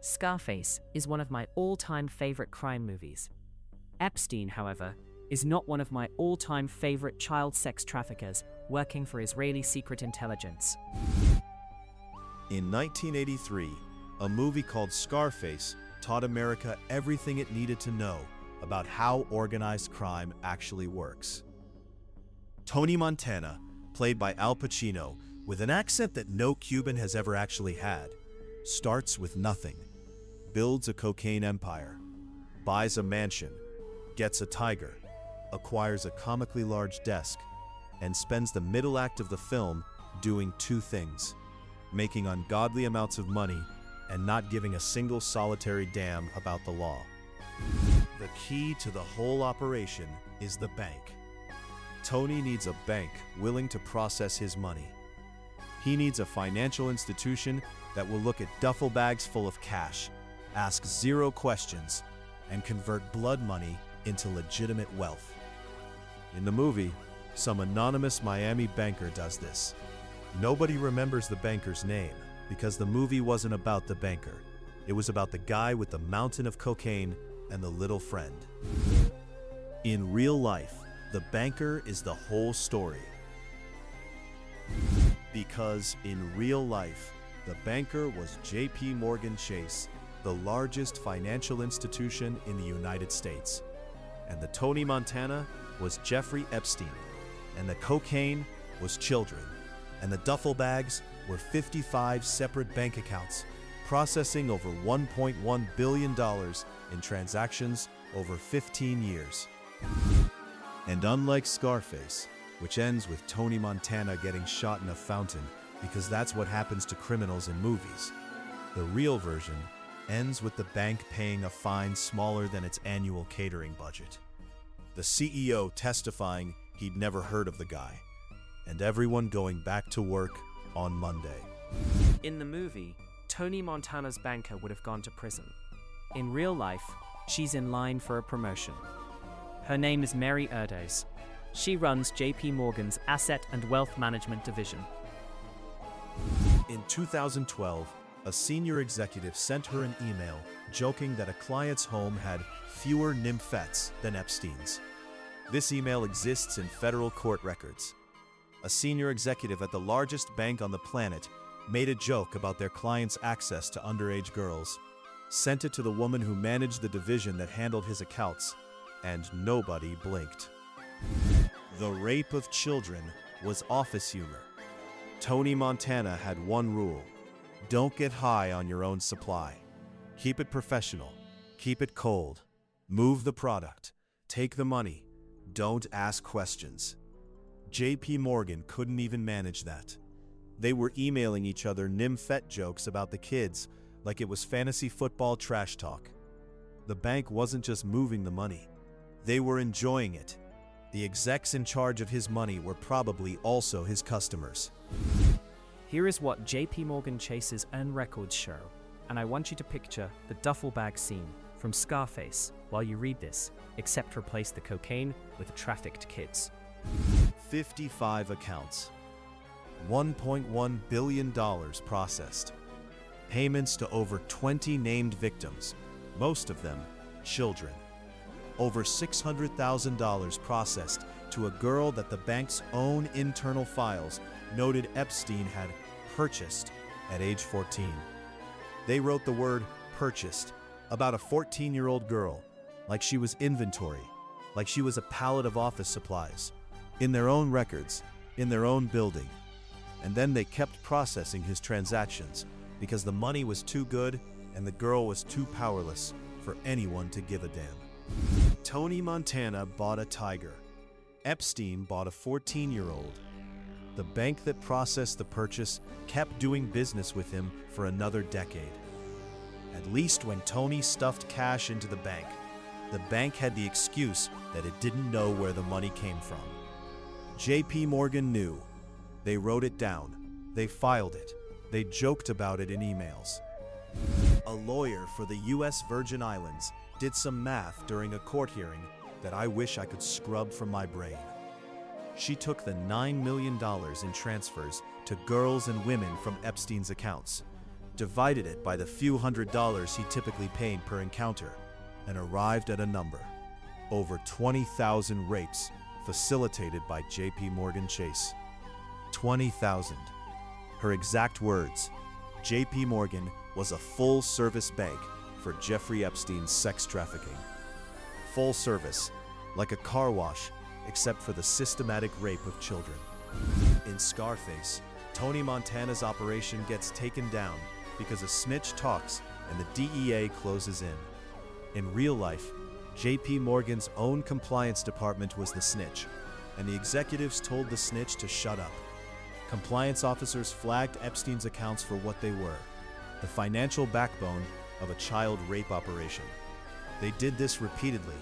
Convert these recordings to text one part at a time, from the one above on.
Scarface is one of my all-time favorite crime movies. Epstein, however, is not one of my all-time favorite child sex traffickers working for Israeli secret intelligence. In 1983, a movie called Scarface taught America everything it needed to know about how organized crime actually works. Tony Montana, played by Al Pacino, with an accent that no Cuban has ever actually had, starts with nothing, builds a cocaine empire, buys a mansion, gets a tiger, acquires a comically large desk, and spends the middle act of the film doing two things: making ungodly amounts of money and not giving a single solitary damn about the law. The key to the whole operation is the bank. Tony needs a bank willing to process his money. He needs a financial institution that will look at duffel bags full of cash, ask zero questions, and convert blood money into legitimate wealth. In the movie, some anonymous Miami banker does this. Nobody remembers the banker's name because the movie wasn't about the banker. It was about the guy with the mountain of cocaine and the little friend. In real life, the banker is the whole story. Because in real life, the banker was J.P. Morgan Chase, the largest financial institution in the United States. And the Tony Montana was Jeffrey Epstein. And the cocaine was children. And the duffel bags were 55 separate bank accounts, processing over $1.1 billion in transactions over 15 years. And unlike Scarface, which ends with Tony Montana getting shot in a fountain because that's what happens to criminals in movies, the real version ends with the bank paying a fine smaller than its annual catering budget. The CEO testifying he'd never heard of the guy, and everyone going back to work on Monday. In the movie, Tony Montana's banker would have gone to prison. In real life, she's in line for a promotion. Her name is Mary Erdos. She runs J.P. Morgan's Asset and Wealth Management Division. In 2012, a senior executive sent her an email joking that a client's home had fewer nymphets than Epstein's. This email exists in federal court records. A senior executive at the largest bank on the planet made a joke about their client's access to underage girls, sent it to the woman who managed the division that handled his accounts, and nobody blinked. The rape of children was office humor. Tony Montana had one rule: don't get high on your own supply. Keep it professional. Keep it cold. Move the product. Take the money. Don't ask questions. J.P. Morgan couldn't even manage that. They were emailing each other nymphette jokes about the kids like it was fantasy football trash talk. The bank wasn't just moving the money. They were enjoying it. The execs in charge of his money were probably also his customers. Here is what J.P. Morgan Chase's own records show, and I want you to picture the duffel bag scene from Scarface while you read this, except replace the cocaine with trafficked kids. 55 accounts. $1.1 billion processed. Payments to over 20 named victims, most of them children. Over $600,000 processed to a girl that the bank's own internal files noted Epstein had purchased at age 14. They wrote the word purchased about a 14-year-old girl, like she was inventory, like she was a pallet of office supplies, in their own records, in their own building. And then they kept processing his transactions because the money was too good and the girl was too powerless for anyone to give a damn. Tony Montana bought a tiger. Epstein bought a 14-year-old. The bank that processed the purchase kept doing business with him for another decade. At least when Tony stuffed cash into the bank had the excuse that it didn't know where the money came from. J.P. Morgan knew. They wrote it down. They filed it. They joked about it in emails. A lawyer for the U.S. Virgin Islands did some math during a court hearing that I wish I could scrub from my brain. She took the $9 million in transfers to girls and women from Epstein's accounts, divided it by the few $100s he typically paid per encounter, and arrived at a number: over 20,000 rapes facilitated by J.P. Morgan Chase. 20,000. Her exact words: J.P. Morgan was a full-service bank for Jeffrey Epstein's sex trafficking. Full service, like a car wash, except for the systematic rape of children. In Scarface, Tony Montana's operation gets taken down because a snitch talks and the DEA closes in. In real life, J.P. Morgan's own compliance department was the snitch, and the executives told the snitch to shut up. Compliance officers flagged Epstein's accounts for what they were: the financial backbone of a child rape operation. They did this repeatedly,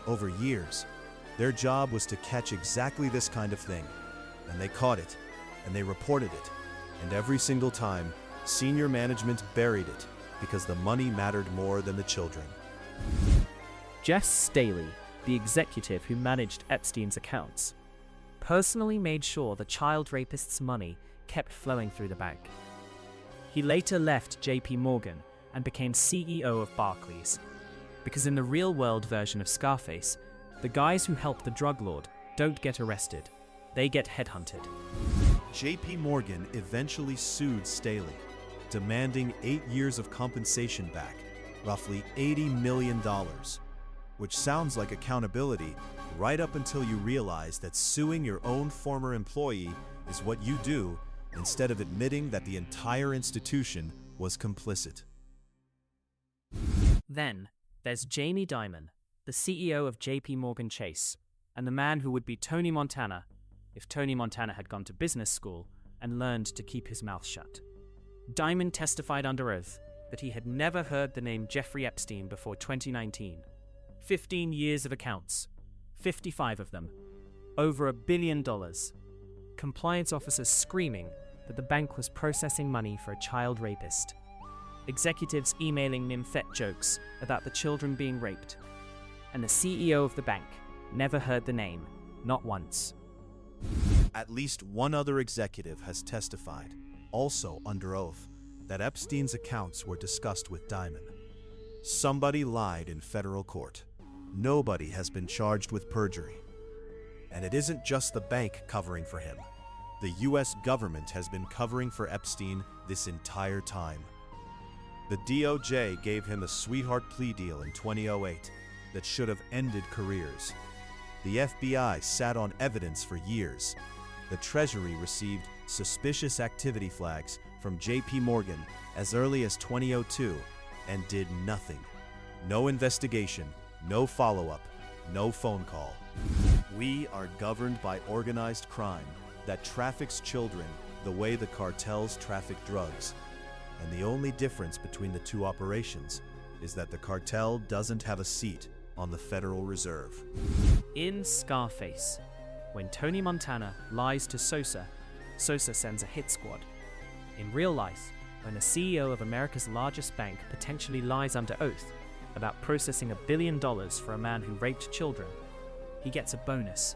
over years. Their job was to catch exactly this kind of thing, and they caught it, and they reported it, and every single time, senior management buried it because the money mattered more than the children. Jess Staley, the executive who managed Epstein's accounts, personally made sure the child rapist's money kept flowing through the bank. He later left J.P. Morgan and became CEO of Barclays, because in the real-world version of Scarface, the guys who help the drug lord don't get arrested, they get headhunted. J.P. Morgan eventually sued Staley, demanding 8 years of compensation back, roughly $80 million, which sounds like accountability right up until you realize that suing your own former employee is what you do instead of admitting that the entire institution was complicit. Then, there's Jamie Dimon, the CEO of J.P. Morgan Chase, and the man who would be Tony Montana if Tony Montana had gone to business school and learned to keep his mouth shut. Dimon testified under oath that he had never heard the name Jeffrey Epstein before 2019. 15 years of accounts, 55 of them, over $1 billion. Compliance officers screaming that the bank was processing money for a child rapist. Executives emailing nymphet jokes about the children being raped. And the CEO of the bank never heard the name, not once. At least one other executive has testified, also under oath, that Epstein's accounts were discussed with Dimon. Somebody lied in federal court. Nobody has been charged with perjury. And it isn't just the bank covering for him. The US government has been covering for Epstein this entire time. The DOJ gave him a sweetheart plea deal in 2008 that should have ended careers. The FBI sat on evidence for years. The Treasury received suspicious activity flags from J.P. Morgan as early as 2002 and did nothing. No investigation, no follow-up, no phone call. We are governed by organized crime that traffics children the way the cartels traffic drugs. And the only difference between the two operations is that the cartel doesn't have a seat on the Federal Reserve. In Scarface, when Tony Montana lies to Sosa, Sosa sends a hit squad. In real life, when the CEO of America's largest bank potentially lies under oath about processing $1 billion for a man who raped children, he gets a bonus.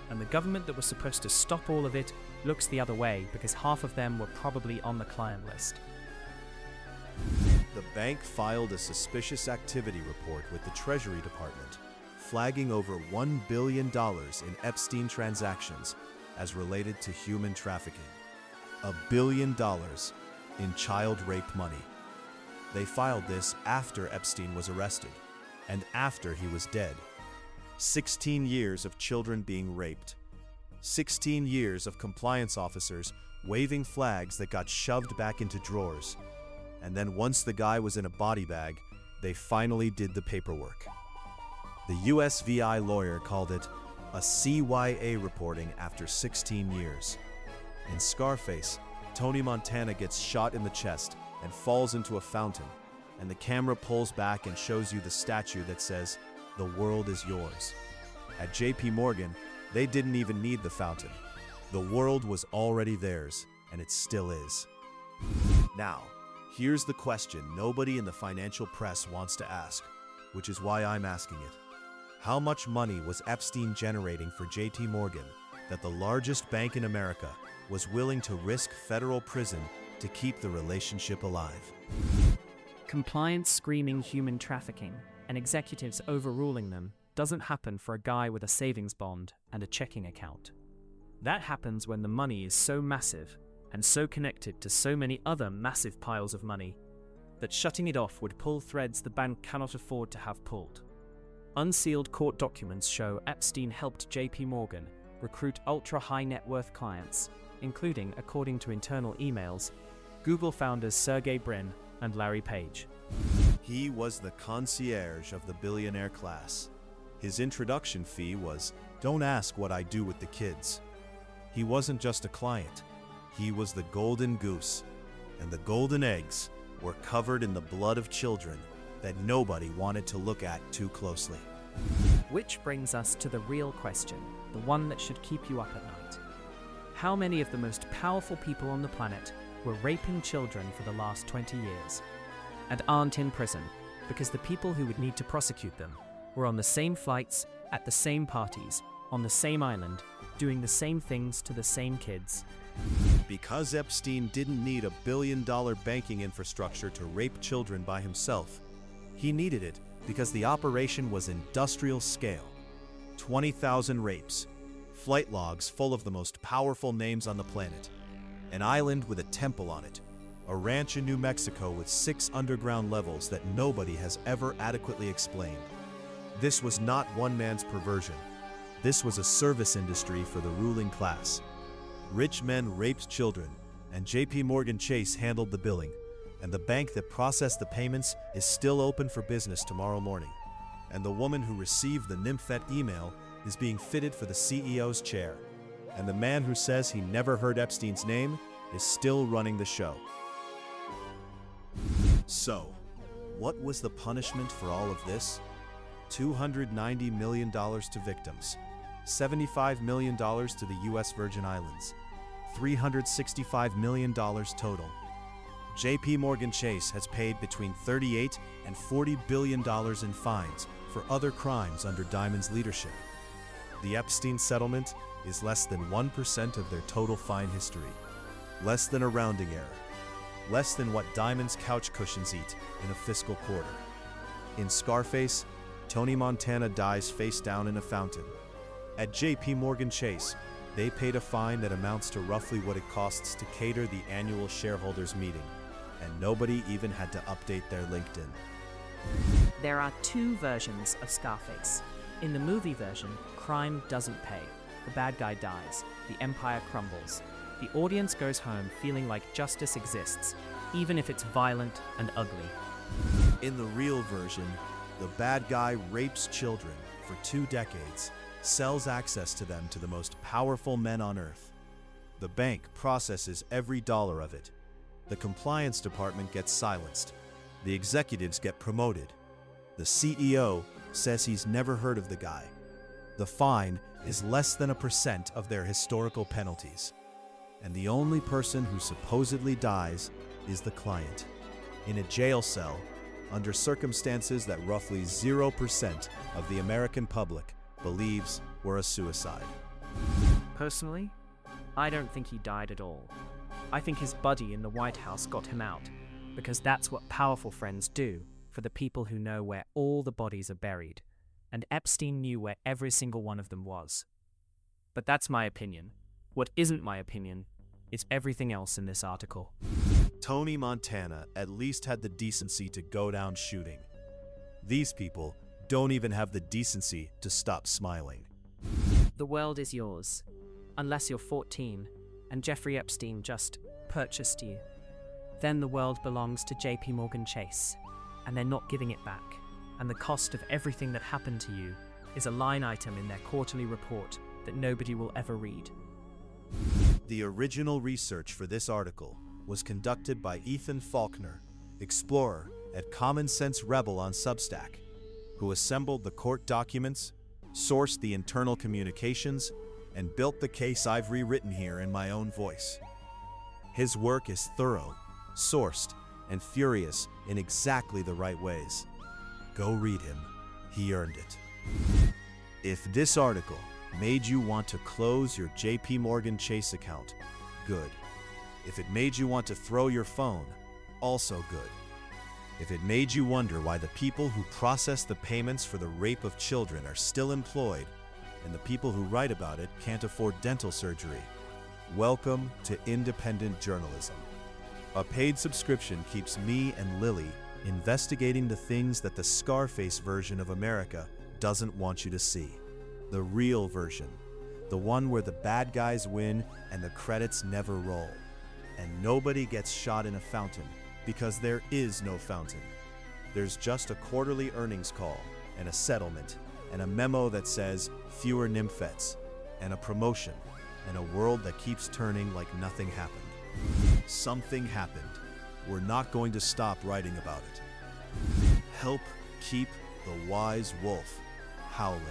And the government that was supposed to stop all of it looks the other way because half of them were probably on the client list. The bank filed a suspicious activity report with the Treasury Department, flagging over $1 billion in Epstein transactions as related to human trafficking. $1 billion in child rape money. They filed this after Epstein was arrested and after he was dead. 16 years of children being raped. 16 years of compliance officers waving flags that got shoved back into drawers. And then once the guy was in a body bag, they finally did the paperwork. The USVI lawyer called it a CYA reporting after 16 years. In Scarface, Tony Montana gets shot in the chest and falls into a fountain, and the camera pulls back and shows you the statue that says, "The world is yours." At J.P. Morgan, they didn't even need the fountain. The world was already theirs, and it still is. Now, here's the question nobody in the financial press wants to ask, which is why I'm asking it. How much money was Epstein generating for J.P. Morgan that the largest bank in America was willing to risk federal prison to keep the relationship alive. Compliance screaming human trafficking and executives overruling them doesn't happen for a guy with a savings bond and a checking account. That happens when the money is so massive and so connected to so many other massive piles of money that shutting it off would pull threads the bank cannot afford to have pulled. Unsealed court documents show Epstein helped JP Morgan recruit ultra-high net worth clients, including, according to internal emails, Google founders Sergey Brin and Larry Page. He was the concierge of the billionaire class. His introduction fee was, "Don't ask what I do with the kids." He wasn't just a client. He was the golden goose, and the golden eggs were covered in the blood of children that nobody wanted to look at too closely. Which brings us to the real question, the one that should keep you up at night. How many of the most powerful people on the planet were raping children for the last 20 years and aren't in prison because the people who would need to prosecute them were on the same flights, at the same parties, on the same island, doing the same things to the same kids? Because Epstein didn't need $1 billion banking infrastructure to rape children by himself. He needed it because the operation was industrial scale. 20,000 rapes, flight logs full of the most powerful names on the planet, an island with a temple on it, a ranch in New Mexico with 6 underground levels that nobody has ever adequately explained. This was not one man's perversion. This was a service industry for the ruling class. Rich men raped children, and JP Morgan Chase handled the billing, and the bank that processed the payments is still open for business tomorrow morning. And the woman who received the Nymphet email is being fitted for the CEO's chair. And the man who says he never heard Epstein's name is still running the show. So, what was the punishment for all of this? $290 million to victims, $75 million to the U.S. Virgin Islands, $365 million total. JP Morgan Chase has paid between $38 and $40 billion in fines for other crimes under Diamond's leadership. The Epstein settlement is less than 1% of their total fine history, less than a rounding error, less than what Diamond's couch cushions eat in a fiscal quarter. In Scarface, Tony Montana dies face down in a fountain. At JP Morgan Chase, they paid a fine that amounts to roughly what it costs to cater the annual shareholders meeting, and nobody even had to update their LinkedIn. There are 2 versions of Scarface. In the movie version, crime doesn't pay. The bad guy dies. The empire crumbles. The audience goes home feeling like justice exists, even if it's violent and ugly. In the real version, the bad guy rapes children for 2 decades, sells access to them to the most powerful men on earth. The bank processes every dollar of it. The compliance department gets silenced. The executives get promoted. The CEO says he's never heard of the guy. The fine is less than 1% of their historical penalties. And the only person who supposedly dies is the client, in a jail cell, under circumstances that roughly 0% of the American public believes were a suicide. Personally, I don't think he died at all. I think his buddy in the White House got him out, because that's what powerful friends do for the people who know where all the bodies are buried, and Epstein knew where every single one of them was. But that's my opinion. What isn't my opinion is everything else in this article. Tony Montana at least had the decency to go down shooting. These people don't even have the decency to stop smiling. The world is yours, unless you're 14 and Jeffrey Epstein just purchased you. Then the world belongs to JP Morgan Chase, and they're not giving it back. And the cost of everything that happened to you is a line item in their quarterly report that nobody will ever read. The original research for this article was conducted by Ethan Faulkner, explorer at Common Sense Rebel on Substack, who assembled the court documents, sourced the internal communications, and built the case I've rewritten here in my own voice. His work is thorough, sourced, and furious in exactly the right ways. Go read him. He earned it. If this article made you want to close your JP Morgan Chase account, good. If it made you want to throw your phone, also good. If it made you wonder why the people who process the payments for the rape of children are still employed and the people who write about it can't afford dental surgery, welcome to independent journalism. A paid subscription keeps me and Lily investigating the things that the Scarface version of America doesn't want you to see. The real version. The one where the bad guys win and the credits never roll. And nobody gets shot in a fountain because there is no fountain. There's just a quarterly earnings call and a settlement and a memo that says fewer nymphets and a promotion and a world that keeps turning like nothing happened. Something happened. We're not going to stop writing about it. Help keep the wise wolf howling.